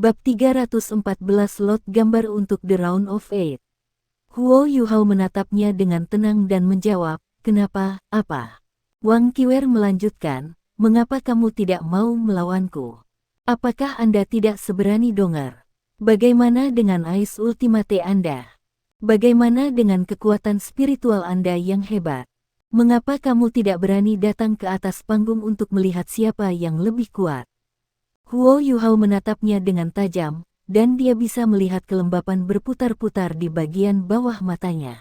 Bab 314 Lot gambar untuk The Round of Eight. Huo Yuhao menatapnya dengan tenang dan menjawab, "Kenapa, apa?" Wang Qiwer melanjutkan, "Mengapa kamu tidak mau melawanku? Apakah Anda tidak seberani Donger? Bagaimana dengan Ais Ultimate Anda? Bagaimana dengan kekuatan spiritual Anda yang hebat? Mengapa kamu tidak berani datang ke atas panggung untuk melihat siapa yang lebih kuat?" Huo Yuhao menatapnya dengan tajam, dan dia bisa melihat kelembapan berputar-putar di bagian bawah matanya.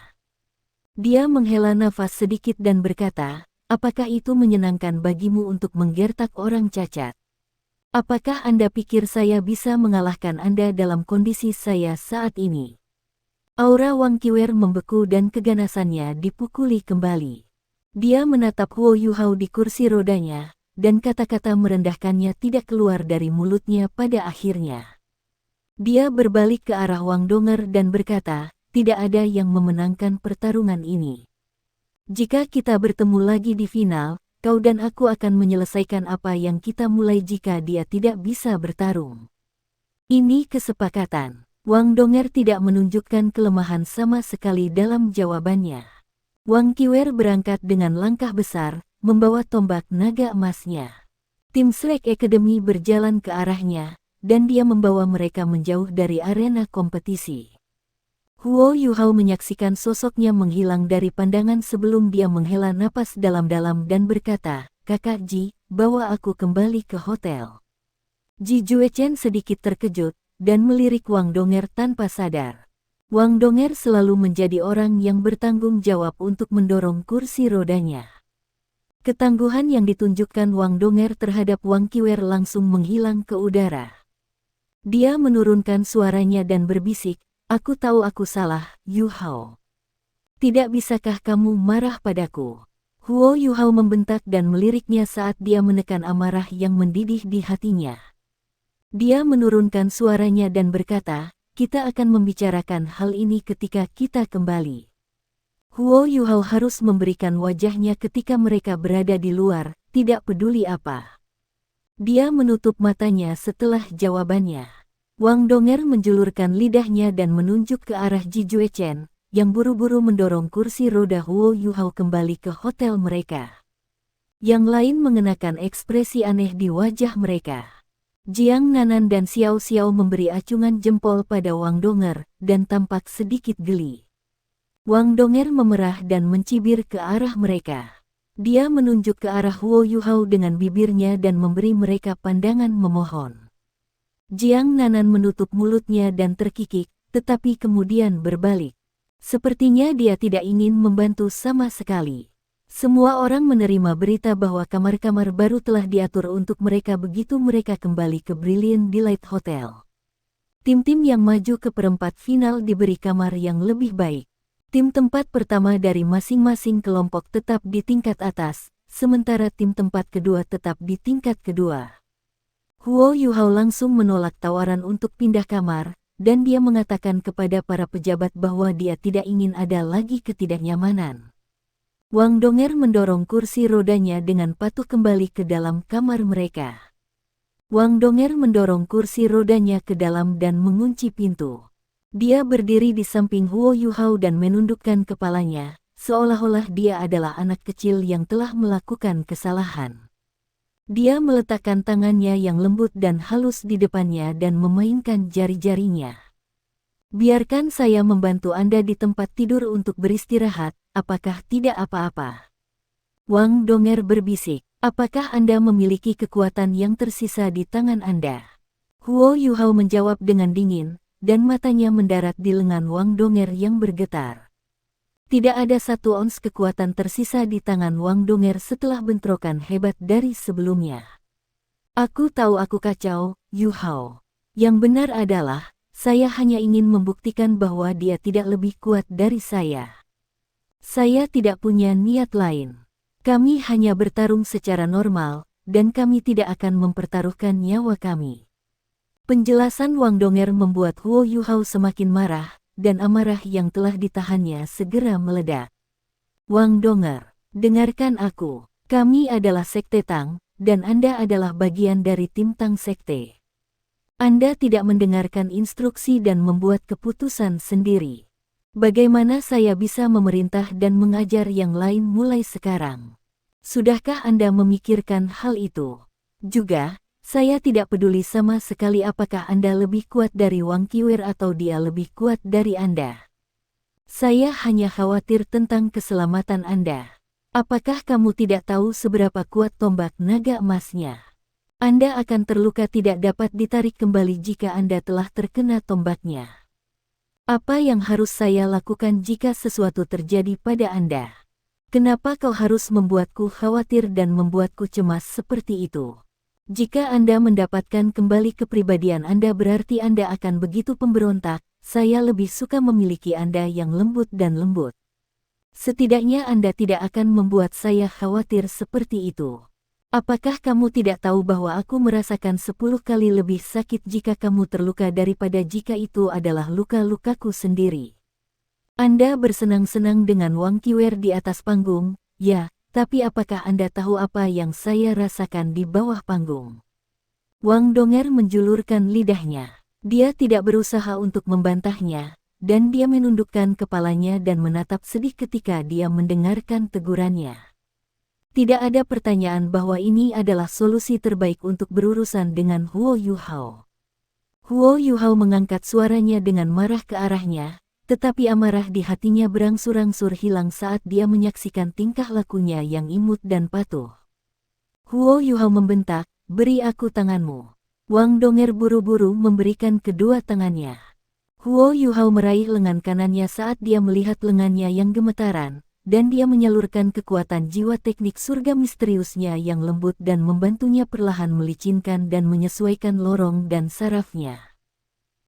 Dia menghela nafas sedikit dan berkata, "Apakah itu menyenangkan bagimu untuk menggertak orang cacat? Apakah Anda pikir saya bisa mengalahkan Anda dalam kondisi saya saat ini?" Aura Wang Qiwer membeku dan keganasannya dipukuli kembali. Dia menatap Huo Yuhao di kursi rodanya, dan kata-kata merendahkannya tidak keluar dari mulutnya pada akhirnya. Dia berbalik ke arah Wang Donger dan berkata, "Tidak ada yang memenangkan pertarungan ini. Jika kita bertemu lagi di final, kau dan aku akan menyelesaikan apa yang kita mulai jika dia tidak bisa bertarung." Ini kesepakatan. Wang Donger tidak menunjukkan kelemahan sama sekali dalam jawabannya. Wang Qiwer berangkat dengan langkah besar, membawa tombak naga emasnya. Tim Slack Academy berjalan ke arahnya, dan dia membawa mereka menjauh dari arena kompetisi. Huo Yuhao menyaksikan sosoknya menghilang dari pandangan sebelum dia menghela napas dalam-dalam dan berkata, "Kakak Ji, bawa aku kembali ke hotel." Ji Juechen sedikit terkejut, dan melirik Wang Donger tanpa sadar. Wang Donger selalu menjadi orang yang bertanggung jawab untuk mendorong kursi rodanya. Ketangguhan yang ditunjukkan Wang Donger terhadap Wang Qiwer langsung menghilang ke udara. Dia menurunkan suaranya dan berbisik, "Aku tahu aku salah, Yuhao. Tidak bisakah kamu marah padaku?" Huo Yuhao membentak dan meliriknya saat dia menekan amarah yang mendidih di hatinya. Dia menurunkan suaranya dan berkata, "Kita akan membicarakan hal ini ketika kita kembali." Huo Yuhao harus memberikan wajahnya ketika mereka berada di luar, tidak peduli apa. Dia menutup matanya setelah jawabannya. Wang Donger menjulurkan lidahnya dan menunjuk ke arah Ji Juechen, yang buru-buru mendorong kursi roda Huo Yuhao kembali ke hotel mereka. Yang lain mengenakan ekspresi aneh di wajah mereka. Jiang Nanan dan Xiao Xiao memberi acungan jempol pada Wang Donger, dan tampak sedikit geli. Wang Donger memerah dan mencibir ke arah mereka. Dia menunjuk ke arah Huo Yuhao dengan bibirnya dan memberi mereka pandangan memohon. Jiang Nanan menutup mulutnya dan terkikik, tetapi kemudian berbalik. Sepertinya dia tidak ingin membantu sama sekali. Semua orang menerima berita bahwa kamar-kamar baru telah diatur untuk mereka begitu mereka kembali ke Brilliant Delight Hotel. Tim-tim yang maju ke perempat final diberi kamar yang lebih baik. Tim tempat pertama dari masing-masing kelompok tetap di tingkat atas, sementara tim tempat kedua tetap di tingkat kedua. Huo Yuhao langsung menolak tawaran untuk pindah kamar, dan dia mengatakan kepada para pejabat bahwa dia tidak ingin ada lagi ketidaknyamanan. Wang Donger mendorong kursi rodanya dengan patuh kembali ke dalam kamar mereka. Wang Donger mendorong kursi rodanya ke dalam dan mengunci pintu. Dia berdiri di samping Huo Yuhao dan menundukkan kepalanya, seolah-olah dia adalah anak kecil yang telah melakukan kesalahan. Dia meletakkan tangannya yang lembut dan halus di depannya dan memainkan jari-jarinya. "Biarkan saya membantu Anda di tempat tidur untuk beristirahat, apakah tidak apa-apa?" Wang Donger berbisik, "Apakah Anda memiliki kekuatan yang tersisa di tangan Anda?" Huo Yuhao menjawab dengan dingin, dan matanya mendarat di lengan Wang Donger yang bergetar. Tidak ada satu ons kekuatan tersisa di tangan Wang Donger setelah bentrokan hebat dari sebelumnya. "Aku tahu aku kacau, Yuhao. Yang benar adalah, saya hanya ingin membuktikan bahwa dia tidak lebih kuat dari saya. Saya tidak punya niat lain. Kami hanya bertarung secara normal, dan kami tidak akan mempertaruhkan nyawa kami." Penjelasan Wang Donger membuat Huo Yuhao semakin marah, dan amarah yang telah ditahannya segera meledak. "Wang Donger, dengarkan aku. Kami adalah Sekte Tang, dan Anda adalah bagian dari tim Tang Sekte. Anda tidak mendengarkan instruksi dan membuat keputusan sendiri. Bagaimana saya bisa memerintah dan mengajar yang lain mulai sekarang? Sudahkah Anda memikirkan hal itu? Juga, saya tidak peduli sama sekali apakah Anda lebih kuat dari Wang Qiwer atau dia lebih kuat dari Anda. Saya hanya khawatir tentang keselamatan Anda. Apakah kamu tidak tahu seberapa kuat tombak naga emasnya? Anda akan terluka tidak dapat ditarik kembali jika Anda telah terkena tombaknya. Apa yang harus saya lakukan jika sesuatu terjadi pada Anda? Kenapa kau harus membuatku khawatir dan membuatku cemas seperti itu? Jika Anda mendapatkan kembali kepribadian Anda berarti Anda akan begitu pemberontak. Saya lebih suka memiliki Anda yang lembut dan lembut. Setidaknya Anda tidak akan membuat saya khawatir seperti itu. Apakah kamu tidak tahu bahwa aku merasakan 10 kali lebih sakit jika kamu terluka daripada jika itu adalah luka-lukaku sendiri? Anda bersenang-senang dengan Wang Qiwer di atas panggung, ya, tapi apakah Anda tahu apa yang saya rasakan di bawah panggung? Wang Donger menjulurkan lidahnya. Dia tidak berusaha untuk membantahnya, dan dia menundukkan kepalanya dan menatap sedih ketika dia mendengarkan tegurannya. Tidak ada pertanyaan bahwa ini adalah solusi terbaik untuk berurusan dengan Huo Yuhao. Huo Yuhao mengangkat suaranya dengan marah ke arahnya, tetapi amarah di hatinya berangsur-angsur hilang saat dia menyaksikan tingkah lakunya yang imut dan patuh. Huo Yuhao membentak, "Beri aku tanganmu." Wang Donger buru-buru memberikan kedua tangannya. Huo Yuhao meraih lengan kanannya saat dia melihat lengannya yang gemetaran, dan dia menyalurkan kekuatan jiwa teknik surga misteriusnya yang lembut dan membantunya perlahan melicinkan dan menyesuaikan lorong dan sarafnya.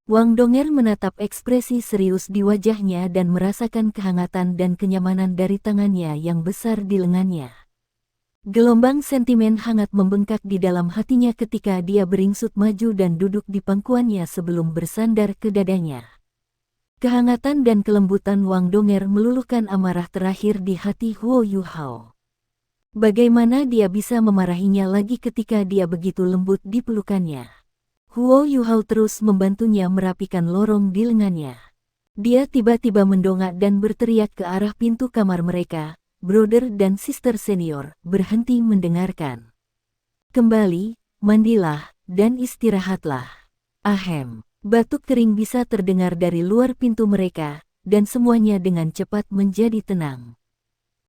Wang Donger menatap ekspresi serius di wajahnya dan merasakan kehangatan dan kenyamanan dari tangannya yang besar di lengannya. Gelombang sentimen hangat membengkak di dalam hatinya ketika dia beringsut maju dan duduk di pangkuannya sebelum bersandar ke dadanya. Kehangatan dan kelembutan Wang Donger meluluhkan amarah terakhir di hati Huo Yuhao. Bagaimana dia bisa memarahinya lagi ketika dia begitu lembut di pelukannya? Huo Yuhao terus membantunya merapikan lorong di lengannya. Dia tiba-tiba mendongak dan berteriak ke arah pintu kamar mereka, "Brother dan sister senior, berhenti mendengarkan. Kembali, mandilah, dan istirahatlah." Ahem. Batuk kering bisa terdengar dari luar pintu mereka, dan semuanya dengan cepat menjadi tenang.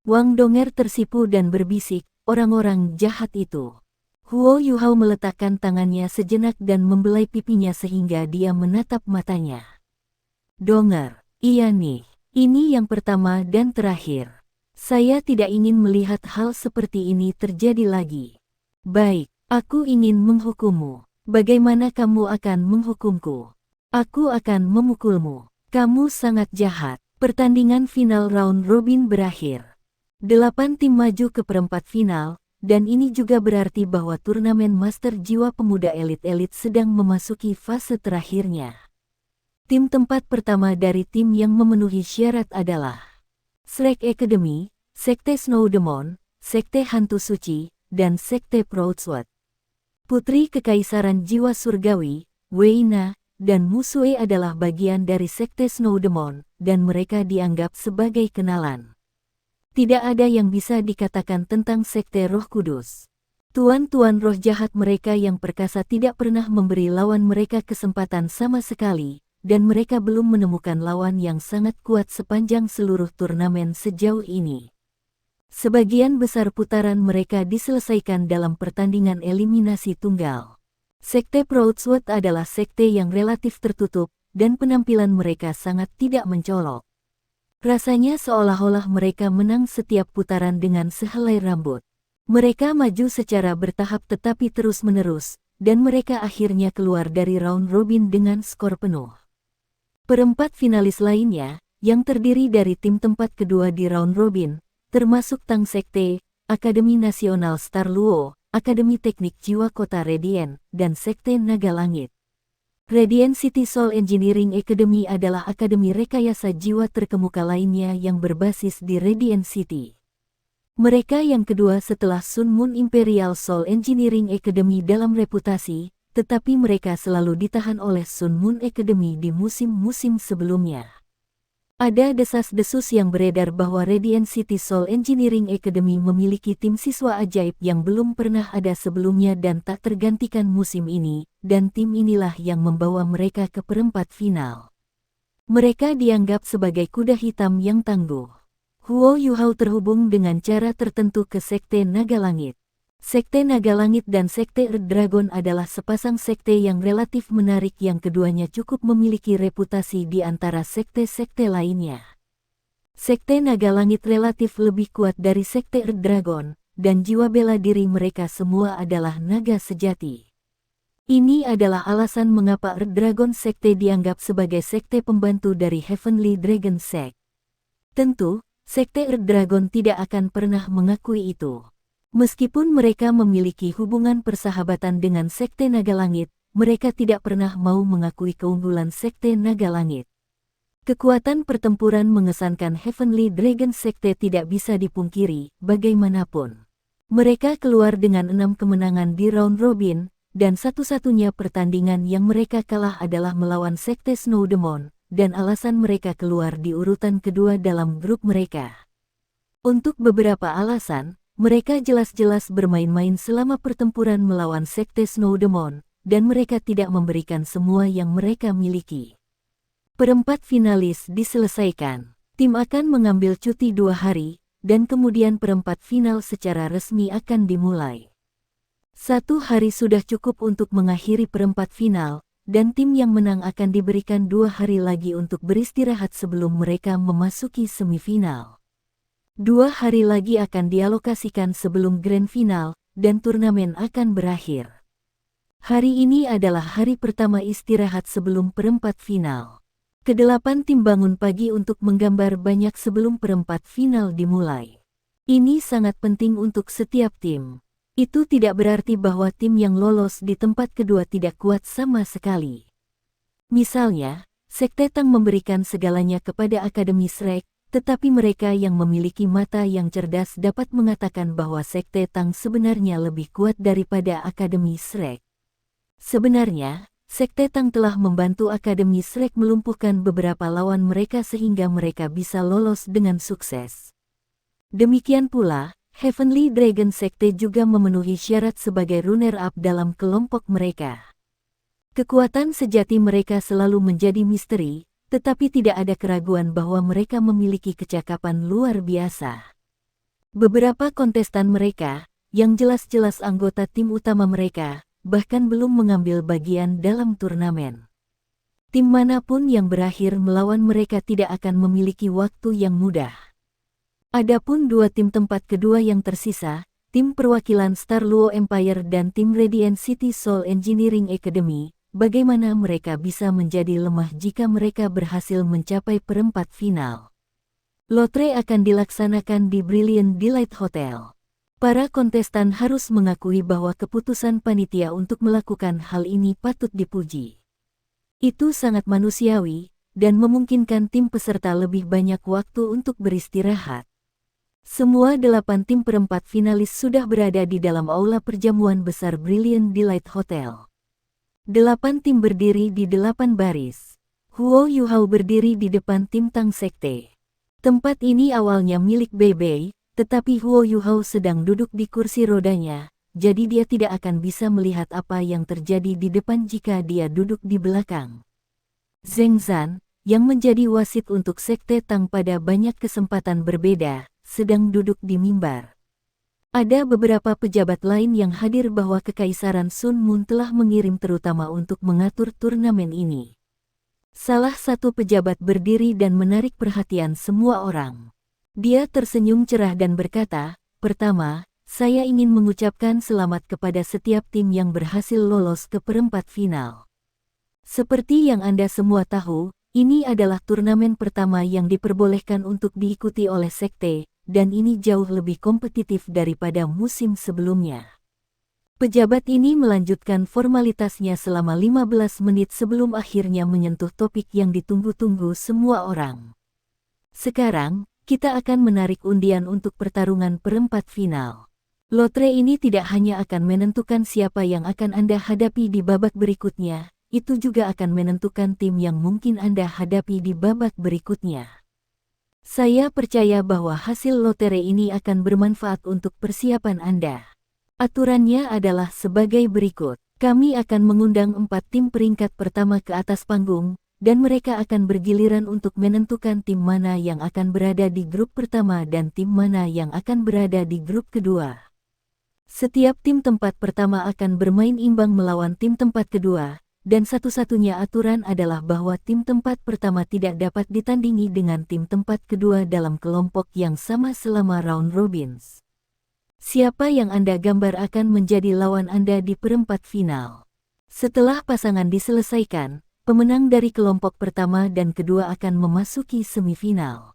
Wang Donger tersipu dan berbisik, "Orang-orang jahat itu." Huo Yuhao meletakkan tangannya sejenak dan membelai pipinya sehingga dia menatap matanya. "Donger, iya nih, ini yang pertama dan terakhir. Saya tidak ingin melihat hal seperti ini terjadi lagi. Baik, aku ingin menghukummu. Bagaimana kamu akan menghukumku? Aku akan memukulmu. Kamu sangat jahat." Pertandingan final round robin berakhir. 8 tim maju ke perempat final, dan ini juga berarti bahwa turnamen Master Jiwa Pemuda Elit-Elit sedang memasuki fase terakhirnya. Tim tempat pertama dari tim yang memenuhi syarat adalah Shrek Academy, Sekte Snow Demon, Sekte Hantu Suci, dan Sekte Proud-Sword. Putri Kekaisaran Jiwa Surgawi, Wei Na, dan Musue adalah bagian dari Sekte Snow Demon, dan mereka dianggap sebagai kenalan. Tidak ada yang bisa dikatakan tentang Sekte Roh Kudus. Tuan-tuan roh jahat mereka yang perkasa tidak pernah memberi lawan mereka kesempatan sama sekali, dan mereka belum menemukan lawan yang sangat kuat sepanjang seluruh turnamen sejauh ini. Sebagian besar putaran mereka diselesaikan dalam pertandingan eliminasi tunggal. Sekte Proud-Sword adalah sekte yang relatif tertutup, dan penampilan mereka sangat tidak mencolok. Rasanya seolah-olah mereka menang setiap putaran dengan sehelai rambut. Mereka maju secara bertahap tetapi terus-menerus, dan mereka akhirnya keluar dari round robin dengan skor penuh. Perempat finalis lainnya, yang terdiri dari tim tempat kedua di round robin, termasuk Tang Sekte, Akademi Nasional Star Luo, Akademi Teknik Jiwa Kota Radiant, dan Sekte Naga Langit. Radiant City Soul Engineering Academy adalah akademi rekayasa jiwa terkemuka lainnya yang berbasis di Radiant City. Mereka yang kedua setelah Sun Moon Imperial Soul Engineering Academy dalam reputasi, tetapi mereka selalu ditahan oleh Sun Moon Academy di musim-musim sebelumnya. Ada desas-desus yang beredar bahwa Radiant City Soul Engineering Academy memiliki tim siswa ajaib yang belum pernah ada sebelumnya dan tak tergantikan musim ini, dan tim inilah yang membawa mereka ke perempat final. Mereka dianggap sebagai kuda hitam yang tangguh. Huo Yuhao terhubung dengan cara tertentu ke Sekte Naga Langit. Sekte Naga Langit dan Sekte Red Dragon adalah sepasang sekte yang relatif menarik yang keduanya cukup memiliki reputasi di antara sekte-sekte lainnya. Sekte Naga Langit relatif lebih kuat dari Sekte Red Dragon, dan jiwa bela diri mereka semua adalah naga sejati. Ini adalah alasan mengapa Red Dragon Sekte dianggap sebagai sekte pembantu dari Heavenly Dragon Sect. Tentu, Sekte Red Dragon tidak akan pernah mengakui itu. Meskipun mereka memiliki hubungan persahabatan dengan Sekte Naga Langit, mereka tidak pernah mau mengakui keunggulan Sekte Naga Langit. Kekuatan pertempuran mengesankan Heavenly Dragon Sekte tidak bisa dipungkiri, bagaimanapun. Mereka keluar dengan 6 kemenangan di round robin, dan satu-satunya pertandingan yang mereka kalah adalah melawan Sekte Snow Demon, dan alasan mereka keluar di urutan kedua dalam grup mereka. Untuk beberapa alasan, mereka jelas-jelas bermain-main selama pertempuran melawan Sekte Snow Demon, dan mereka tidak memberikan semua yang mereka miliki. Perempat finalis diselesaikan. Tim akan mengambil cuti 2 hari, dan kemudian perempat final secara resmi akan dimulai. 1 hari sudah cukup untuk mengakhiri perempat final, dan tim yang menang akan diberikan 2 hari lagi untuk beristirahat sebelum mereka memasuki semifinal. 2 hari lagi akan dialokasikan sebelum grand final, dan turnamen akan berakhir. Hari ini adalah hari pertama istirahat sebelum perempat final. Kedelapan tim bangun pagi untuk menggambar banyak sebelum perempat final dimulai. Ini sangat penting untuk setiap tim. Itu tidak berarti bahwa tim yang lolos di tempat kedua tidak kuat sama sekali. Misalnya, Sekte Tang memberikan segalanya kepada Akademi Shrek, tetapi mereka yang memiliki mata yang cerdas dapat mengatakan bahwa Sekte Tang sebenarnya lebih kuat daripada Akademi Shrek. Sebenarnya, Sekte Tang telah membantu Akademi Shrek melumpuhkan beberapa lawan mereka sehingga mereka bisa lolos dengan sukses. Demikian pula, Heavenly Dragon Sekte juga memenuhi syarat sebagai runner-up dalam kelompok mereka. Kekuatan sejati mereka selalu menjadi misteri, tetapi tidak ada keraguan bahwa mereka memiliki kecakapan luar biasa. Beberapa kontestan mereka, yang jelas-jelas anggota tim utama mereka, bahkan belum mengambil bagian dalam turnamen. Tim manapun yang berakhir melawan mereka tidak akan memiliki waktu yang mudah. Adapun 2 tim tempat kedua yang tersisa, tim perwakilan Star Luo Empire dan tim Radiant City Soul Engineering Academy, bagaimana mereka bisa menjadi lemah jika mereka berhasil mencapai perempat final. Lotre akan dilaksanakan di Brilliant Delight Hotel. Para kontestan harus mengakui bahwa keputusan panitia untuk melakukan hal ini patut dipuji. Itu sangat manusiawi, dan memungkinkan tim peserta lebih banyak waktu untuk beristirahat. Semua 8 tim perempat finalis sudah berada di dalam aula perjamuan besar Brilliant Delight Hotel. 8 tim berdiri di 8 baris. Huo Yuhao berdiri di depan tim Tang Sekte. Tempat ini awalnya milik Beibei, tetapi Huo Yuhao sedang duduk di kursi rodanya, jadi dia tidak akan bisa melihat apa yang terjadi di depan jika dia duduk di belakang. Zheng Zan, yang menjadi wasit untuk Sekte Tang pada banyak kesempatan berbeda, sedang duduk di mimbar. Ada beberapa pejabat lain yang hadir bahwa Kekaisaran Sun Moon telah mengirim terutama untuk mengatur turnamen ini. Salah satu pejabat berdiri dan menarik perhatian semua orang. Dia tersenyum cerah dan berkata, "Pertama, saya ingin mengucapkan selamat kepada setiap tim yang berhasil lolos ke perempat final. Seperti yang Anda semua tahu, ini adalah turnamen pertama yang diperbolehkan untuk diikuti oleh sekte, dan ini jauh lebih kompetitif daripada musim sebelumnya." Pejabat ini melanjutkan formalitasnya selama 15 menit sebelum akhirnya menyentuh topik yang ditunggu-tunggu semua orang. "Sekarang, kita akan menarik undian untuk pertarungan perempat final. Lotre ini tidak hanya akan menentukan siapa yang akan Anda hadapi di babak berikutnya, itu juga akan menentukan tim yang mungkin Anda hadapi di babak berikutnya. Saya percaya bahwa hasil lotre ini akan bermanfaat untuk persiapan Anda. Aturannya adalah sebagai berikut. Kami akan mengundang 4 tim peringkat pertama ke atas panggung, dan mereka akan bergiliran untuk menentukan tim mana yang akan berada di grup pertama dan tim mana yang akan berada di grup kedua. Setiap tim tempat pertama akan bermain imbang melawan tim tempat kedua, dan satu-satunya aturan adalah bahwa tim tempat pertama tidak dapat ditandingi dengan tim tempat kedua dalam kelompok yang sama selama round robins. Siapa yang Anda gambar akan menjadi lawan Anda di perempat final. Setelah pasangan diselesaikan, pemenang dari kelompok pertama dan kedua akan memasuki semifinal.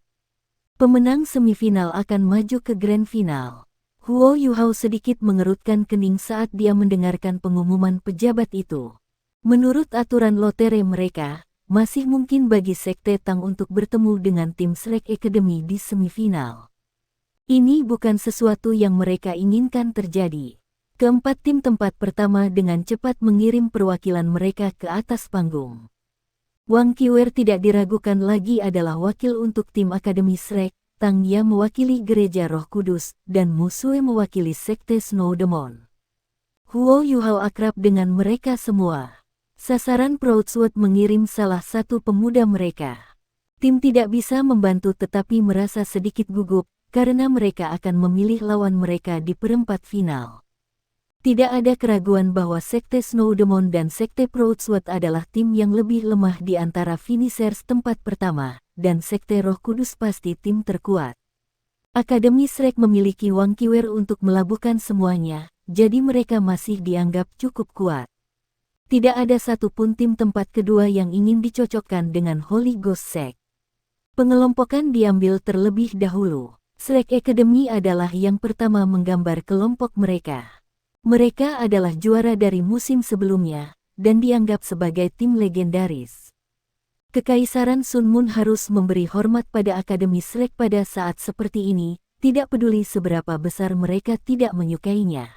Pemenang semifinal akan maju ke grand final. Huo Yuhao sedikit mengerutkan kening saat dia mendengarkan pengumuman pejabat itu. Menurut aturan lotre mereka, masih mungkin bagi Sekte Tang untuk bertemu dengan tim Shrek Academy di semifinal. Ini bukan sesuatu yang mereka inginkan terjadi. Keempat tim tempat pertama dengan cepat mengirim perwakilan mereka ke atas panggung. Wang Qiwer tidak diragukan lagi adalah wakil untuk tim Akademi Shrek. Tang Ya mewakili Gereja Roh Kudus, dan Musue mewakili Sekte Snow Demon. Huo Yuhao akrab dengan mereka semua. Sasaran Proudshot mengirim salah satu pemuda mereka. Tim tidak bisa membantu tetapi merasa sedikit gugup, karena mereka akan memilih lawan mereka di perempat final. Tidak ada keraguan bahwa Sekte Snow Demon dan Sekte Proudshot adalah tim yang lebih lemah di antara finishers tempat pertama, dan Sekte Roh Kudus pasti tim terkuat. Akademi Shrek memiliki Wang Qiwer untuk melabuhkan semuanya, jadi mereka masih dianggap cukup kuat. Tidak ada satupun tim tempat kedua yang ingin dicocokkan dengan Holy Ghost Sect. Pengelompokan diambil terlebih dahulu. Shrek Academy adalah yang pertama menggambar kelompok mereka. Mereka adalah juara dari musim sebelumnya, dan dianggap sebagai tim legendaris. Kekaisaran Sun Moon harus memberi hormat pada Akademi Shrek pada saat seperti ini, tidak peduli seberapa besar mereka tidak menyukainya.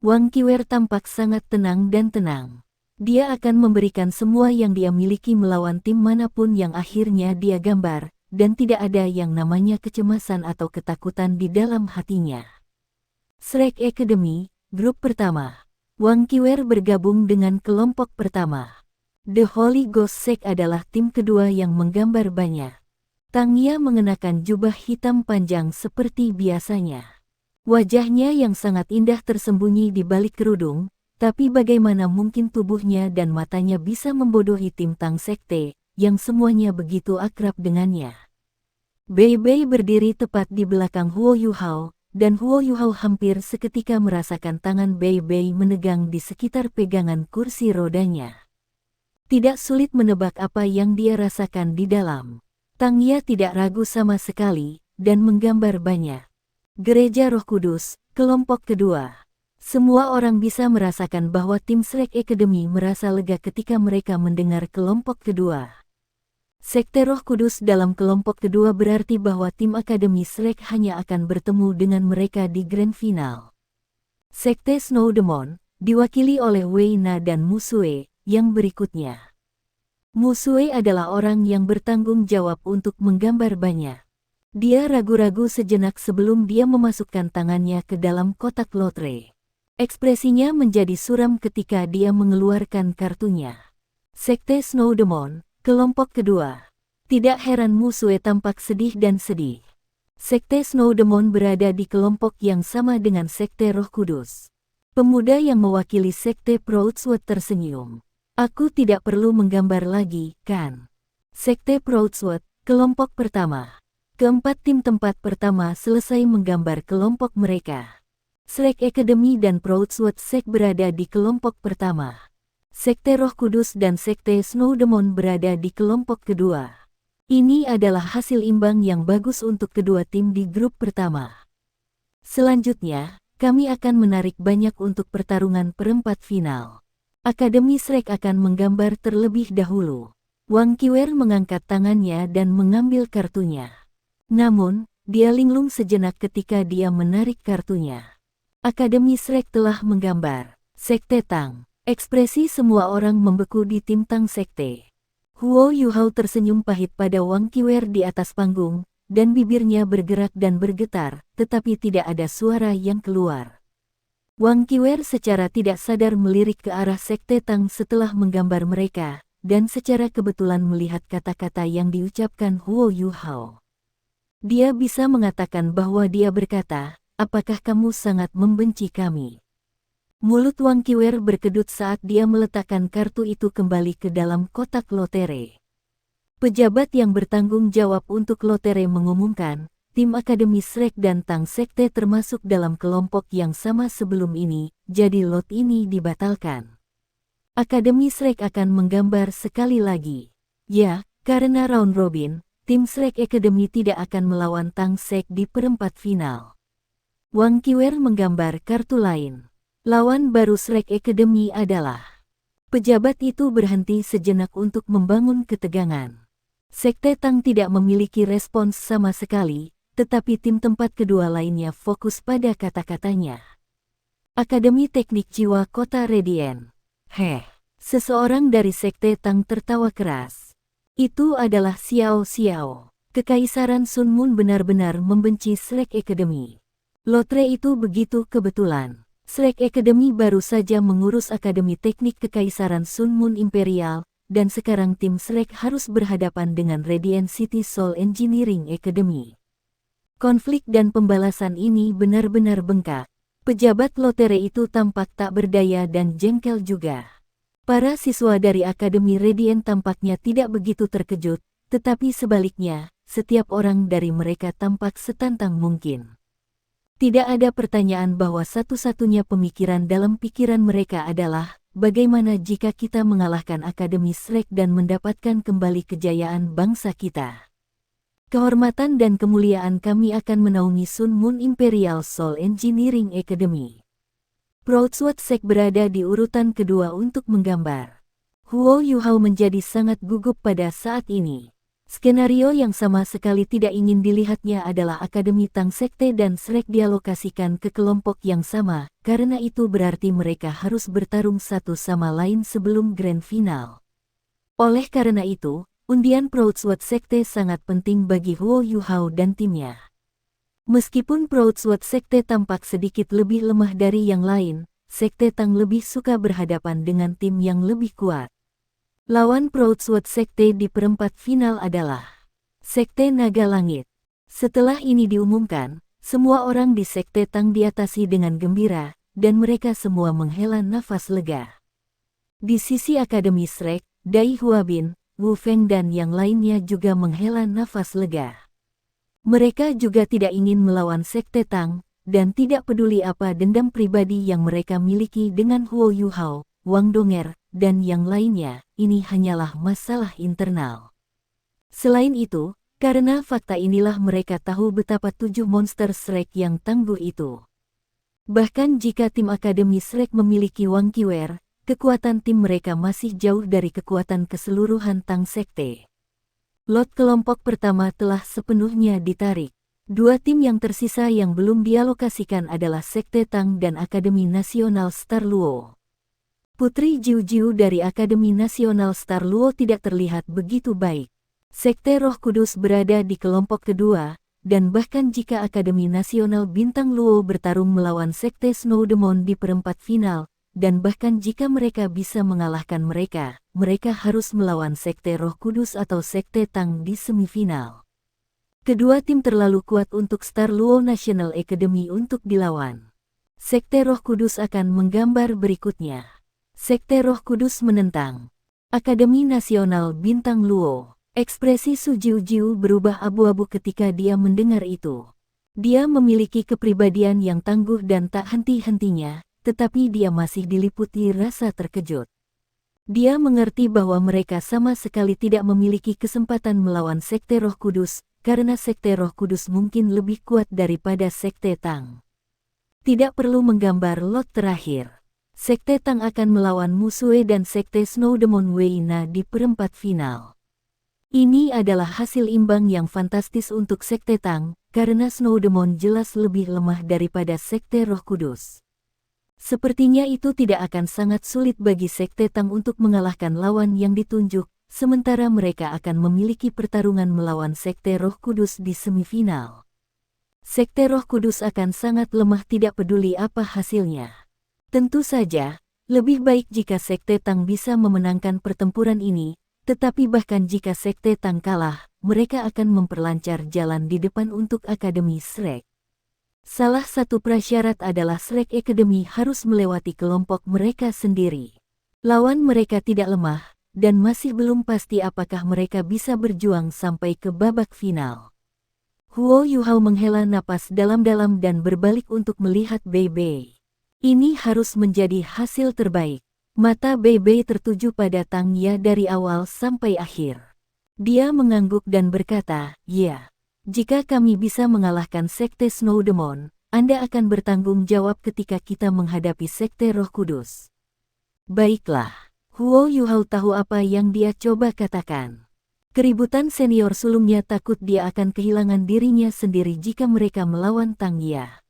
Wang Qiwer tampak sangat tenang dan tenang. Dia akan memberikan semua yang dia miliki melawan tim manapun yang akhirnya dia gambar, dan tidak ada yang namanya kecemasan atau ketakutan di dalam hatinya. Shrek Academy, grup pertama. Wang Qiwer bergabung dengan kelompok pertama. The Holy Ghost Sect adalah tim kedua yang menggambar banyak. Tang Ya mengenakan jubah hitam panjang seperti biasanya. Wajahnya yang sangat indah tersembunyi di balik kerudung, tapi bagaimana mungkin tubuhnya dan matanya bisa membodohi tim Tang Sekte, yang semuanya begitu akrab dengannya. Bei Bei berdiri tepat di belakang Huo Yuhao, dan Huo Yuhao hampir seketika merasakan tangan Bei Bei menegang di sekitar pegangan kursi rodanya. Tidak sulit menebak apa yang dia rasakan di dalam. Tang Ya tidak ragu sama sekali, dan menggambar banyak. Gereja Roh Kudus, kelompok kedua. Semua orang bisa merasakan bahwa tim Shrek Academy merasa lega ketika mereka mendengar kelompok kedua. Sekte Roh Kudus dalam kelompok kedua berarti bahwa tim Akademi Shrek hanya akan bertemu dengan mereka di grand final. Sekte Snow Demon, diwakili oleh Wei Na dan Musue, yang berikutnya. Musue adalah orang yang bertanggung jawab untuk menggambar banyak. Dia ragu-ragu sejenak sebelum dia memasukkan tangannya ke dalam kotak lotre. Ekspresinya menjadi suram ketika dia mengeluarkan kartunya. Sekte Snow Demon, kelompok kedua. Tidak heran Musue tampak sedih dan sedih. Sekte Snow Demon berada di kelompok yang sama dengan Sekte Roh Kudus. Pemuda yang mewakili Sekte Proudshot tersenyum. Aku tidak perlu menggambar lagi, kan? Sekte Proudshot, kelompok pertama. Keempat tim tempat pertama selesai menggambar kelompok mereka. Shrek Academy dan Proudshot Sect berada di kelompok pertama. Sekte Roh Kudus dan Sekte Snow Demon berada di kelompok kedua. Ini adalah hasil imbang yang bagus untuk kedua tim di grup pertama. Selanjutnya, kami akan menarik banyak untuk pertarungan perempat final. Akademi Shrek akan menggambar terlebih dahulu. Wang Qiwer mengangkat tangannya dan mengambil kartunya. Namun, dia linglung sejenak ketika dia menarik kartunya. Akademi Shrek telah menggambar. Sekte Tang. Ekspresi semua orang membeku di tim Tang Sekte. Huo Yuhao tersenyum pahit pada Wang Qiwer di atas panggung, dan bibirnya bergerak dan bergetar, tetapi tidak ada suara yang keluar. Wang Qiwer secara tidak sadar melirik ke arah Sekte Tang setelah menggambar mereka, dan secara kebetulan melihat kata-kata yang diucapkan Huo Yuhao. Dia bisa mengatakan bahwa dia berkata, "Apakah kamu sangat membenci kami?" Mulut Wang Qiwer berkedut saat dia meletakkan kartu itu kembali ke dalam kotak lotere. Pejabat yang bertanggung jawab untuk lotere mengumumkan, tim Akademi Shrek dan Tang Sekte termasuk dalam kelompok yang sama sebelum ini, jadi lot ini dibatalkan. Akademi Shrek akan menggambar sekali lagi. Ya, karena round robin, tim Shrek Academy tidak akan melawan Tang Sek di perempat final. Wang Qiwer menggambar kartu lain. Lawan baru Shrek Academy adalah. Pejabat itu berhenti sejenak untuk membangun ketegangan. Sekte Tang tidak memiliki respons sama sekali, tetapi tim tempat kedua lainnya fokus pada kata-katanya. Akademi Teknik Jiwa Kota Radiant. Seseorang dari Sekte Tang tertawa keras. Itu adalah Xiao Xiao. Kekaisaran Sun Moon benar-benar membenci Shrek Academy. Lotre itu begitu kebetulan. Shrek Academy baru saja mengurus Akademi Teknik Kekaisaran Sun Moon Imperial, dan sekarang tim Shrek harus berhadapan dengan Radiant City Soul Engineering Academy. Konflik dan pembalasan ini benar-benar bengkak. Pejabat lotre itu tampak tak berdaya dan jengkel juga. Para siswa dari Akademi Radiant tampaknya tidak begitu terkejut, tetapi sebaliknya, setiap orang dari mereka tampak setantang mungkin. Tidak ada pertanyaan bahwa satu-satunya pemikiran dalam pikiran mereka adalah, bagaimana jika kita mengalahkan Akademi Shrek dan mendapatkan kembali kejayaan bangsa kita? Kehormatan dan kemuliaan kami akan menaungi Sun Moon Imperial Soul Engineering Academy. Proud Sek berada di urutan kedua untuk menggambar. Huo Yuhao menjadi sangat gugup pada saat ini. Skenario yang sama sekali tidak ingin dilihatnya adalah Akademi Tang Sekte dan Shrek dialokasikan ke kelompok yang sama, karena itu berarti mereka harus bertarung satu sama lain sebelum grand final. Oleh karena itu, undian Proud Sekte sangat penting bagi Huo Yuhao dan timnya. Meskipun Proud Sekte tampak sedikit lebih lemah dari yang lain, Sekte Tang lebih suka berhadapan dengan tim yang lebih kuat. Lawan Proud Sekte di perempat final adalah Sekte Naga Langit. Setelah ini diumumkan, semua orang di Sekte Tang diatasi dengan gembira, dan mereka semua menghela nafas lega. Di sisi Akademi Shrek, Dai Huabin, Wu Feng dan yang lainnya juga menghela nafas lega. Mereka juga tidak ingin melawan Sekte Tang, dan tidak peduli apa dendam pribadi yang mereka miliki dengan Huo Yuhao, Wang Donger, dan yang lainnya, ini hanyalah masalah internal. Selain itu, karena fakta inilah mereka tahu betapa 7 monster Shrek yang tangguh itu. Bahkan jika tim Akademi Shrek memiliki Wang Qiwer, kekuatan tim mereka masih jauh dari kekuatan keseluruhan Tang Sekte. Lot kelompok pertama telah sepenuhnya ditarik. 2 tim yang tersisa yang belum dialokasikan adalah Sekte Tang dan Akademi Nasional Star Luo. Putri Jiu-Jiu dari Akademi Nasional Star Luo tidak terlihat begitu baik. Sekte Roh Kudus berada di kelompok kedua, dan bahkan jika Akademi Nasional Bintang Luo bertarung melawan Sekte Snow Demon di perempat final, dan bahkan jika mereka bisa mengalahkan mereka, mereka harus melawan Sekte Roh Kudus atau Sekte Tang di semifinal. Kedua tim terlalu kuat untuk Star Luo National Academy untuk dilawan. Sekte Roh Kudus akan menggambar berikutnya. Sekte Roh Kudus menentang Akademi Nasional Bintang Luo. Ekspresi Su Jiu-Jiu berubah abu-abu ketika dia mendengar itu. Dia memiliki kepribadian yang tangguh dan tak henti-hentinya, tetapi dia masih diliputi rasa terkejut. Dia mengerti bahwa mereka sama sekali tidak memiliki kesempatan melawan Sekte Roh Kudus, karena Sekte Roh Kudus mungkin lebih kuat daripada Sekte Tang. Tidak perlu menggambar lot terakhir. Sekte Tang akan melawan Musue dan Sekte Snow Demon Weina di perempat final. Ini adalah hasil imbang yang fantastis untuk Sekte Tang, karena Snowdemon jelas lebih lemah daripada Sekte Roh Kudus. Sepertinya itu tidak akan sangat sulit bagi Sekte Tang untuk mengalahkan lawan yang ditunjuk, sementara mereka akan memiliki pertarungan melawan Sekte Roh Kudus di semifinal. Sekte Roh Kudus akan sangat lemah tidak peduli apa hasilnya. Tentu saja, lebih baik jika Sekte Tang bisa memenangkan pertempuran ini, tetapi bahkan jika Sekte Tang kalah, mereka akan memperlancar jalan di depan untuk Akademi Shrek. Salah satu prasyarat adalah Shrek Academy harus melewati kelompok mereka sendiri. Lawan mereka tidak lemah, dan masih belum pasti apakah mereka bisa berjuang sampai ke babak final. Huo Yuhao menghela napas dalam-dalam dan berbalik untuk melihat Bei Bei. Ini harus menjadi hasil terbaik. Mata Bei Bei tertuju pada Tang Ya dari awal sampai akhir. Dia mengangguk dan berkata, "Ya, jika kami bisa mengalahkan Sekte Snowdemon, Anda akan bertanggung jawab ketika kita menghadapi Sekte Roh Kudus." Baiklah, Huo Yuhao tahu apa yang dia coba katakan. Keributan senior sulungnya takut dia akan kehilangan dirinya sendiri jika mereka melawan Tang Ya.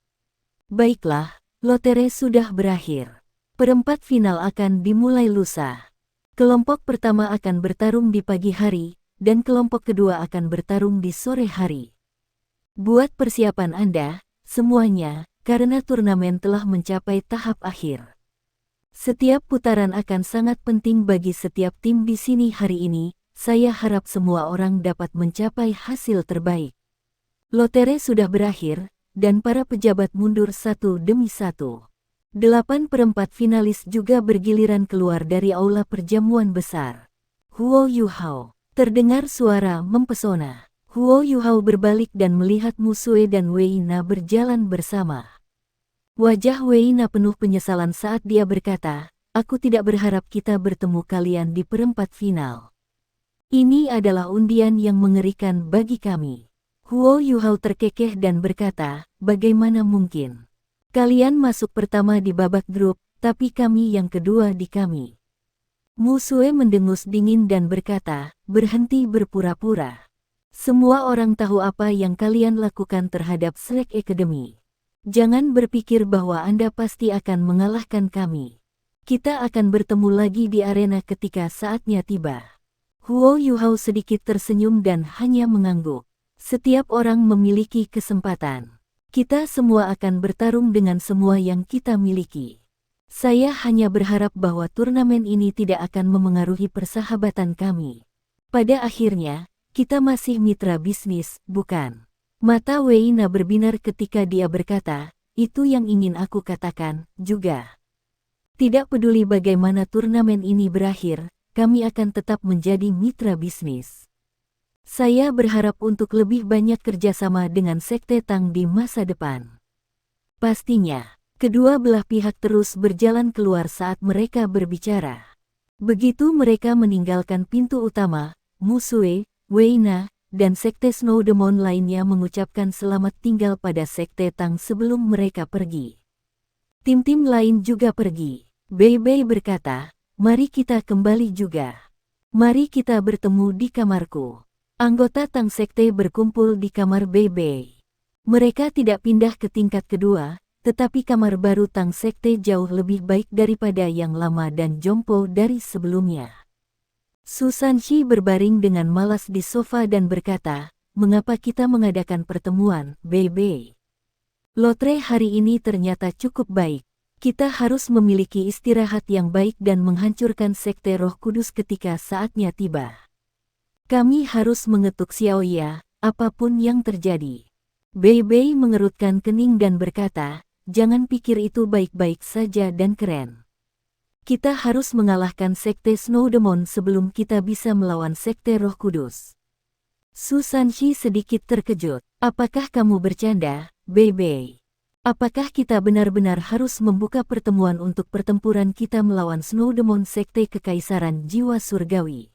Baiklah, lotere sudah berakhir. Perempat final akan dimulai lusa. Kelompok pertama akan bertarung di pagi hari, dan kelompok kedua akan bertarung di sore hari. Buat persiapan Anda, semuanya, karena turnamen telah mencapai tahap akhir. Setiap putaran akan sangat penting bagi setiap tim di sini hari ini. Saya harap semua orang dapat mencapai hasil terbaik. Lotere sudah berakhir, dan para pejabat mundur satu demi satu. 8 perempat finalis juga bergiliran keluar dari aula perjamuan besar. Huo Yuhao. Terdengar suara mempesona. Huo Yuhao berbalik dan melihat Musue dan Wei Na berjalan bersama. Wajah Wei Na penuh penyesalan saat dia berkata, "Aku tidak berharap kita bertemu kalian di perempat final. Ini adalah undian yang mengerikan bagi kami." Huo Yuhao terkekeh dan berkata, "Bagaimana mungkin? Kalian masuk pertama di babak grup, tapi kami yang kedua di kami." Musue mendengus dingin dan berkata, "Berhenti berpura-pura. Semua orang tahu apa yang kalian lakukan terhadap Shrek Academy. Jangan berpikir bahwa Anda pasti akan mengalahkan kami. Kita akan bertemu lagi di arena ketika saatnya tiba." Huo Yuhao sedikit tersenyum dan hanya mengangguk. Setiap orang memiliki kesempatan. Kita semua akan bertarung dengan semua yang kita miliki. Saya hanya berharap bahwa turnamen ini tidak akan memengaruhi persahabatan kami. Pada akhirnya, kita masih mitra bisnis, bukan? Mata Wei Na berbinar ketika dia berkata, "Itu yang ingin aku katakan, juga. Tidak peduli bagaimana turnamen ini berakhir, kami akan tetap menjadi mitra bisnis. Saya berharap untuk lebih banyak kerjasama dengan Sekte Tang di masa depan." Pastinya, kedua belah pihak terus berjalan keluar saat mereka berbicara. Begitu mereka meninggalkan pintu utama, Musue, Wei Na, dan Sekte Snowdemon lainnya mengucapkan selamat tinggal pada Sekte Tang sebelum mereka pergi. Tim-tim lain juga pergi. Bei Bei berkata, "Mari kita kembali juga. Mari kita bertemu di kamarku." Anggota Tang Sekte berkumpul di kamar Bei Bei. Mereka tidak pindah ke tingkat kedua, tetapi kamar baru Tang Sekte jauh lebih baik daripada yang lama dan jompo dari sebelumnya. Su Sanxi berbaring dengan malas di sofa dan berkata, "Mengapa kita mengadakan pertemuan, Bei Bei? Lotre hari ini ternyata cukup baik. Kita harus memiliki istirahat yang baik dan menghancurkan Sekte Roh Kudus ketika saatnya tiba. Kami harus mengetuk Xiaoya, apapun yang terjadi." Bei Bei mengerutkan kening dan berkata, "Jangan pikir itu baik-baik saja dan keren. Kita harus mengalahkan Sekte Snowdemon sebelum kita bisa melawan Sekte Roh Kudus." Su Sanxi sedikit terkejut. "Apakah kamu bercanda, Bei Bei? Apakah kita benar-benar harus membuka pertemuan untuk pertempuran kita melawan Snowdemon Sekte Kekaisaran Jiwa Surgawi?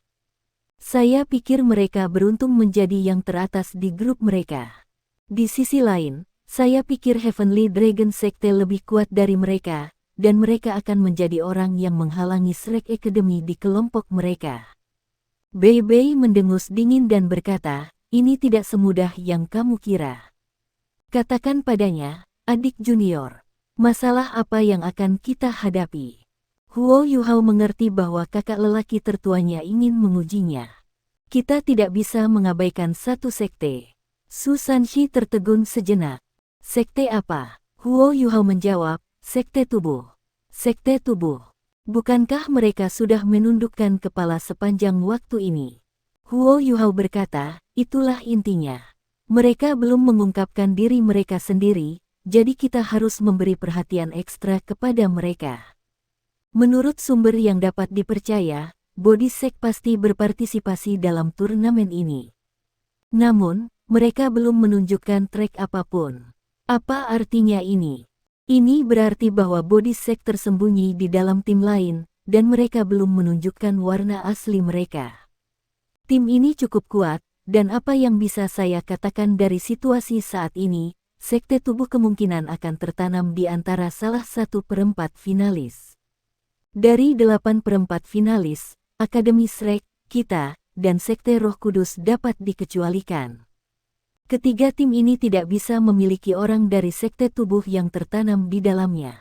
Saya pikir mereka beruntung menjadi yang teratas di grup mereka. Di sisi lain, saya pikir Heavenly Dragon Sekte lebih kuat dari mereka, dan mereka akan menjadi orang yang menghalangi Shrek Academy di kelompok mereka." Bei Bei mendengus dingin dan berkata, "Ini tidak semudah yang kamu kira. Katakan padanya, adik junior, masalah apa yang akan kita hadapi? Huo Yuhao mengerti bahwa kakak lelaki tertuanya ingin mengujinya. Kita tidak bisa mengabaikan satu sekte. Su Sanshi tertegun sejenak. Sekte apa? Huo Yuhao menjawab, sekte tubuh. Sekte tubuh. Bukankah mereka sudah menundukkan kepala sepanjang waktu ini? Huo Yuhao berkata, itulah intinya. Mereka belum mengungkapkan diri mereka sendiri, jadi kita harus memberi perhatian ekstra kepada mereka. Menurut sumber yang dapat dipercaya, Body Sect pasti berpartisipasi dalam turnamen ini. Namun, mereka belum menunjukkan track apapun. Apa artinya ini? Ini berarti bahwa Body Sect tersembunyi di dalam tim lain, dan mereka belum menunjukkan warna asli mereka. Tim ini cukup kuat, dan apa yang bisa saya katakan dari situasi saat ini, sekte tubuh kemungkinan akan tertanam di antara salah 1/4 finalis. Dari 8/4 finalis, Akademi Shrek, kita, dan Sekte Roh Kudus dapat dikecualikan. Ketiga tim ini tidak bisa memiliki orang dari sekte tubuh yang tertanam di dalamnya.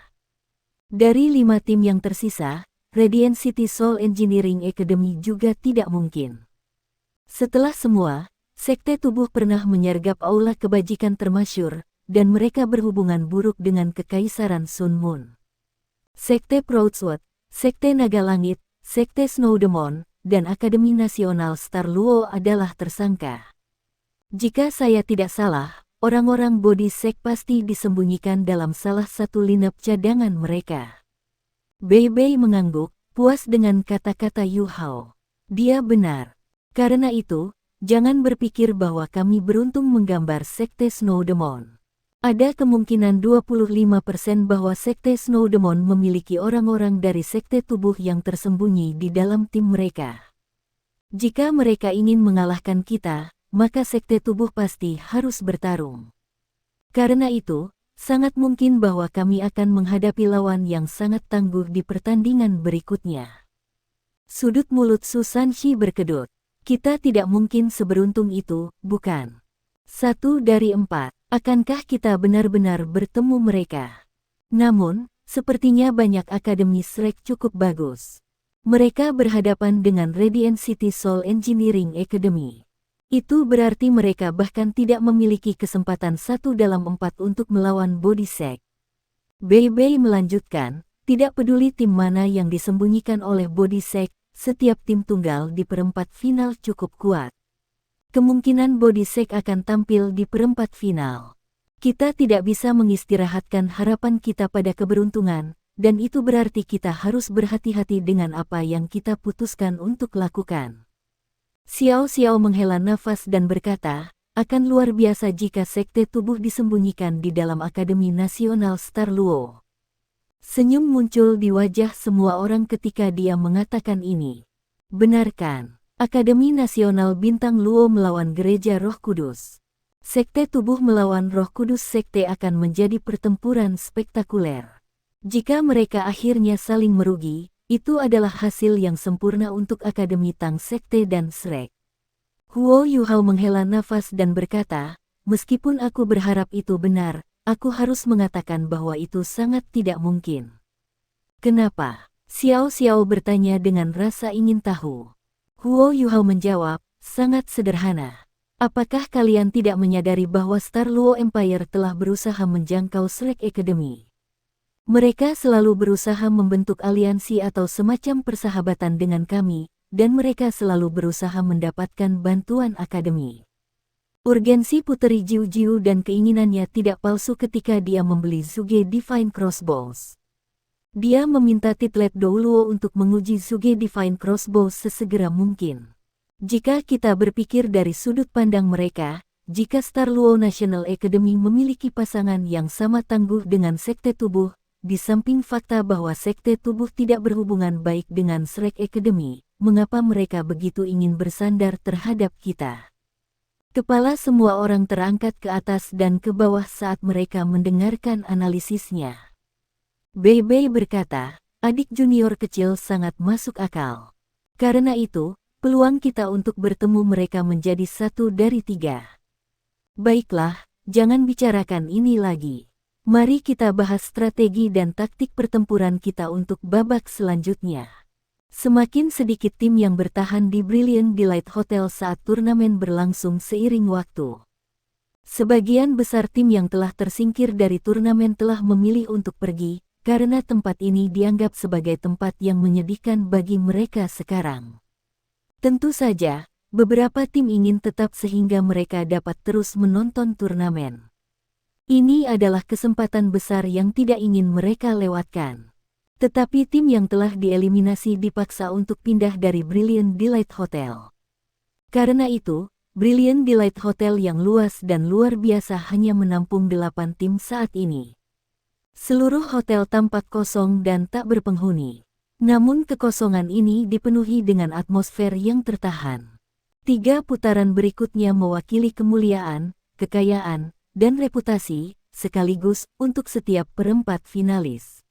Dari 5 tim yang tersisa, Radiant City Soul Engineering Academy juga tidak mungkin. Setelah semua, sekte tubuh pernah menyergap aula kebajikan termasyur, dan mereka berhubungan buruk dengan Kekaisaran Sun Moon. Sekte Proudshot, Sekte Naga Langit, Sekte Snow Demon, dan Akademi Nasional Star Luo adalah tersangka. Jika saya tidak salah, orang-orang Body Sect pasti disembunyikan dalam salah satu lineup cadangan mereka. Bei Bei mengangguk, puas dengan kata-kata Yu Hao. Dia benar. Karena itu, jangan berpikir bahwa kami beruntung menggambar Sekte Snow Demon. Ada kemungkinan 25% bahwa Sekte Snow Demon memiliki orang-orang dari sekte tubuh yang tersembunyi di dalam tim mereka. Jika mereka ingin mengalahkan kita, maka sekte tubuh pasti harus bertarung. Karena itu, sangat mungkin bahwa kami akan menghadapi lawan yang sangat tangguh di pertandingan berikutnya. Sudut mulut Su Sanshi berkedut. Kita tidak mungkin seberuntung itu, bukan? 1 dari 4. Akankah kita benar-benar bertemu mereka? Namun, sepertinya banyak akademi Shrek cukup bagus. Mereka berhadapan dengan Radiant City Soul Engineering Academy. Itu berarti mereka bahkan tidak memiliki kesempatan 1 dalam 4 untuk melawan Body Sect. Bei Bei melanjutkan, tidak peduli tim mana yang disembunyikan oleh Body Sect, setiap tim tunggal di perempat final cukup kuat. Kemungkinan Body Sect akan tampil di perempat final. Kita tidak bisa mengistirahatkan harapan kita pada keberuntungan, dan itu berarti kita harus berhati-hati dengan apa yang kita putuskan untuk lakukan. Xiao Xiao menghela nafas dan berkata, akan luar biasa jika sekte tubuh disembunyikan di dalam Akademi Nasional Star Luo. Senyum muncul di wajah semua orang ketika dia mengatakan ini. Benarkan, Akademi Nasional Bintang Luo melawan Gereja Roh Kudus. Sekte tubuh melawan Roh Kudus sekte akan menjadi pertempuran spektakuler. Jika mereka akhirnya saling merugi, itu adalah hasil yang sempurna untuk Akademi Tang Sekte dan Shrek. Huo Yuhao menghela nafas dan berkata, meskipun aku berharap itu benar, aku harus mengatakan bahwa itu sangat tidak mungkin. Kenapa? Xiao Xiao bertanya dengan rasa ingin tahu. Huo Yuhao menjawab, sangat sederhana. Apakah kalian tidak menyadari bahwa Star Luo Empire telah berusaha menjangkau Shrek Academy? Mereka selalu berusaha membentuk aliansi atau semacam persahabatan dengan kami, dan mereka selalu berusaha mendapatkan bantuan akademi. Urgensi Puteri Jiu Jiu dan keinginannya tidak palsu ketika dia membeli Zuge Divine Crossbows. Dia meminta Titlet Douluo untuk menguji Zuge Divine Crossbows sesegera mungkin. Jika kita berpikir dari sudut pandang mereka, jika Star Luo National Academy memiliki pasangan yang sama tangguh dengan sekte tubuh, di samping fakta bahwa sekte tubuh tidak berhubungan baik dengan Shrek Academy, mengapa mereka begitu ingin bersandar terhadap kita? Kepala semua orang terangkat ke atas dan ke bawah saat mereka mendengarkan analisisnya. Bei Bei berkata, adik junior kecil sangat masuk akal. Karena itu, peluang kita untuk bertemu mereka menjadi 1 dari 3. Baiklah, jangan bicarakan ini lagi. Mari kita bahas strategi dan taktik pertempuran kita untuk babak selanjutnya. Semakin sedikit tim yang bertahan di Brilliant Delight Hotel saat turnamen berlangsung seiring waktu. Sebagian besar tim yang telah tersingkir dari turnamen telah memilih untuk pergi, karena tempat ini dianggap sebagai tempat yang menyedihkan bagi mereka sekarang. Tentu saja, beberapa tim ingin tetap sehingga mereka dapat terus menonton turnamen. Ini adalah kesempatan besar yang tidak ingin mereka lewatkan. Tetapi tim yang telah dieliminasi dipaksa untuk pindah dari Brilliant Delight Hotel. Karena itu, Brilliant Delight Hotel yang luas dan luar biasa hanya menampung 8 tim saat ini. Seluruh hotel tampak kosong dan tak berpenghuni. Namun kekosongan ini dipenuhi dengan atmosfer yang tertahan. 3 putaran berikutnya mewakili kemuliaan, kekayaan, dan reputasi, sekaligus untuk setiap perempat finalis.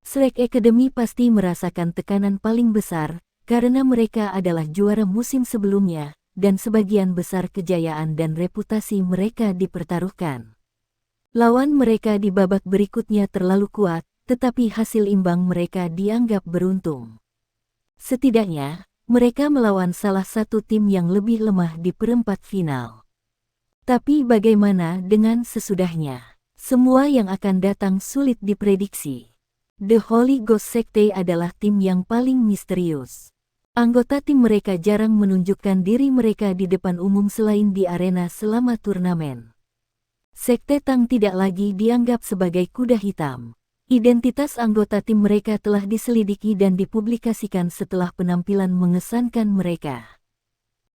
Shrek Academy pasti merasakan tekanan paling besar, karena mereka adalah juara musim sebelumnya, dan sebagian besar kejayaan dan reputasi mereka dipertaruhkan. Lawan mereka di babak berikutnya terlalu kuat, tetapi hasil imbang mereka dianggap beruntung. Setidaknya, mereka melawan salah satu tim yang lebih lemah di perempat final. Tapi bagaimana dengan sesudahnya? Semua yang akan datang sulit diprediksi. The Holy Ghost Sekte adalah tim yang paling misterius. Anggota tim mereka jarang menunjukkan diri mereka di depan umum selain di arena selama turnamen. Sekte Tang tidak lagi dianggap sebagai kuda hitam. Identitas anggota tim mereka telah diselidiki dan dipublikasikan setelah penampilan mengesankan mereka.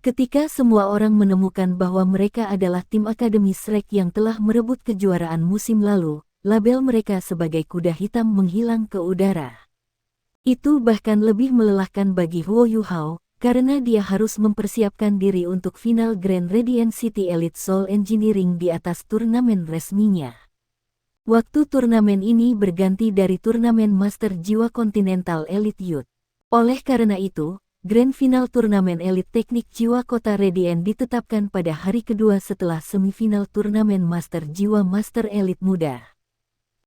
Ketika semua orang menemukan bahwa mereka adalah tim Akademi Shrek yang telah merebut kejuaraan musim lalu, label mereka sebagai kuda hitam menghilang ke udara. Itu bahkan lebih melelahkan bagi Huo Yuhao, karena dia harus mempersiapkan diri untuk final Grand Radiant City Elite Soul Engineering di atas turnamen resminya. Waktu turnamen ini berganti dari turnamen Master Jiwa Continental Elite Youth. Oleh karena itu, Grand Final Turnamen Elite Teknik Jiwa Kota Radiant ditetapkan pada hari kedua setelah semifinal turnamen Master Jiwa Master Elite Muda.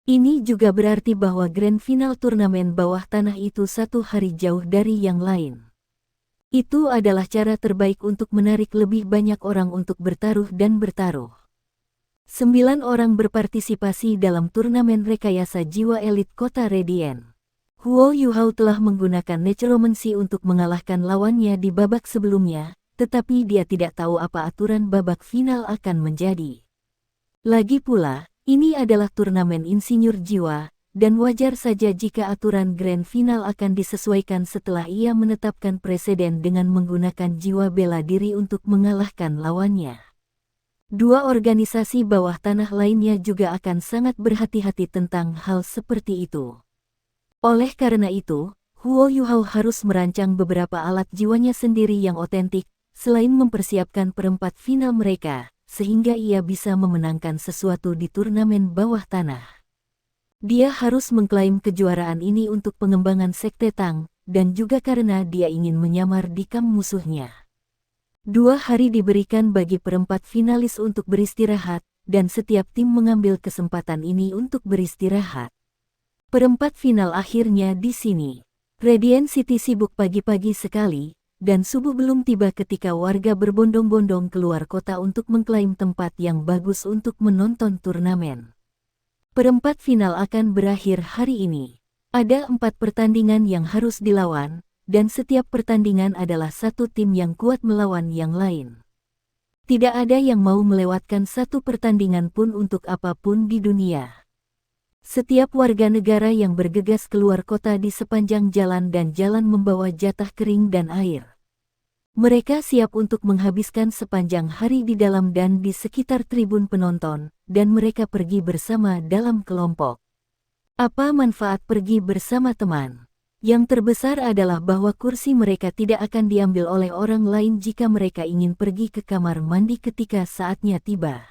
Ini juga berarti bahwa grand final turnamen bawah tanah itu 1 hari jauh dari yang lain. Itu adalah cara terbaik untuk menarik lebih banyak orang untuk bertaruh dan bertaruh. 9 orang berpartisipasi dalam turnamen rekayasa jiwa elit Kota Radiant. Huo Yuhao telah menggunakan necromancy untuk mengalahkan lawannya di babak sebelumnya, tetapi dia tidak tahu apa aturan babak final akan menjadi. Lagi pula, ini adalah turnamen insinyur jiwa, dan wajar saja jika aturan grand final akan disesuaikan setelah ia menetapkan preseden dengan menggunakan jiwa bela diri untuk mengalahkan lawannya. 2 organisasi bawah tanah lainnya juga akan sangat berhati-hati tentang hal seperti itu. Oleh karena itu, Huo Yuhao harus merancang beberapa alat jiwanya sendiri yang otentik, selain mempersiapkan perempat final mereka, sehingga ia bisa memenangkan sesuatu di turnamen bawah tanah. Dia harus mengklaim kejuaraan ini untuk pengembangan Sekte Tang, dan juga karena dia ingin menyamar di kamp musuhnya. 2 hari diberikan bagi perempat finalis untuk beristirahat, dan setiap tim mengambil kesempatan ini untuk beristirahat. Perempat final akhirnya di sini. Radiant City sibuk pagi-pagi sekali, dan subuh belum tiba ketika warga berbondong-bondong keluar kota untuk mengklaim tempat yang bagus untuk menonton turnamen. Perempat final akan berakhir hari ini. Ada 4 pertandingan yang harus dilawan, dan setiap pertandingan adalah satu tim yang kuat melawan yang lain. Tidak ada yang mau melewatkan satu pertandingan pun untuk apapun di dunia. Setiap warga negara yang bergegas keluar kota di sepanjang jalan dan jalan membawa jatah kering dan air. Mereka siap untuk menghabiskan sepanjang hari di dalam dan di sekitar tribun penonton, dan mereka pergi bersama dalam kelompok. Apa manfaat pergi bersama teman? Yang terbesar adalah bahwa kursi mereka tidak akan diambil oleh orang lain jika mereka ingin pergi ke kamar mandi ketika saatnya tiba.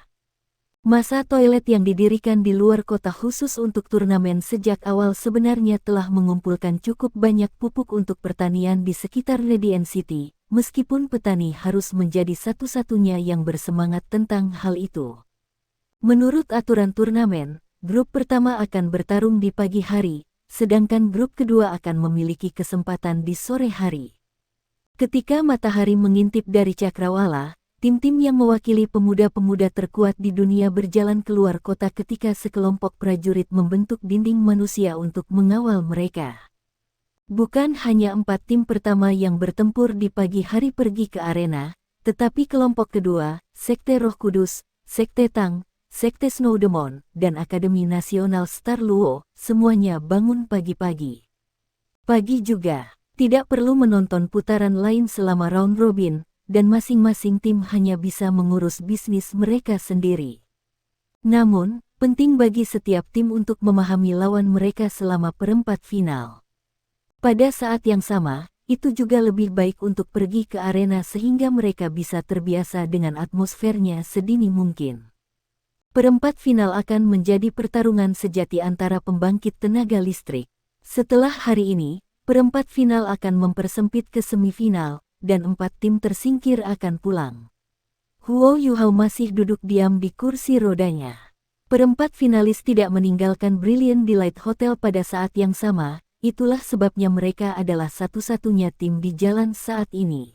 Masa toilet yang didirikan di luar kota khusus untuk turnamen sejak awal sebenarnya telah mengumpulkan cukup banyak pupuk untuk pertanian di sekitar Radiant City, meskipun petani harus menjadi satu-satunya yang bersemangat tentang hal itu. Menurut aturan turnamen, grup pertama akan bertarung di pagi hari, sedangkan grup kedua akan memiliki kesempatan di sore hari. Ketika matahari mengintip dari cakrawala, tim-tim yang mewakili pemuda-pemuda terkuat di dunia berjalan keluar kota ketika sekelompok prajurit membentuk dinding manusia untuk mengawal mereka. Bukan hanya 4 tim pertama yang bertempur di pagi hari pergi ke arena, tetapi kelompok kedua, Sekte Roh Kudus, Sekte Tang, Sekte Snow Demon, dan Akademi Nasional Star Luo, semuanya bangun pagi-pagi. Pagi juga, tidak perlu menonton putaran lain selama round robin, dan masing-masing tim hanya bisa mengurus bisnis mereka sendiri. Namun, penting bagi setiap tim untuk memahami lawan mereka selama perempat final. Pada saat yang sama, itu juga lebih baik untuk pergi ke arena sehingga mereka bisa terbiasa dengan atmosfernya sedini mungkin. Perempat final akan menjadi pertarungan sejati antara pembangkit tenaga listrik. Setelah hari ini, perempat final akan mempersempit ke semifinal, dan 4 tim tersingkir akan pulang. Huo Yuhao masih duduk diam di kursi rodanya. Perempat finalis tidak meninggalkan Brilliant Delight Hotel pada saat yang sama. Itulah sebabnya mereka adalah satu-satunya tim di jalan saat ini.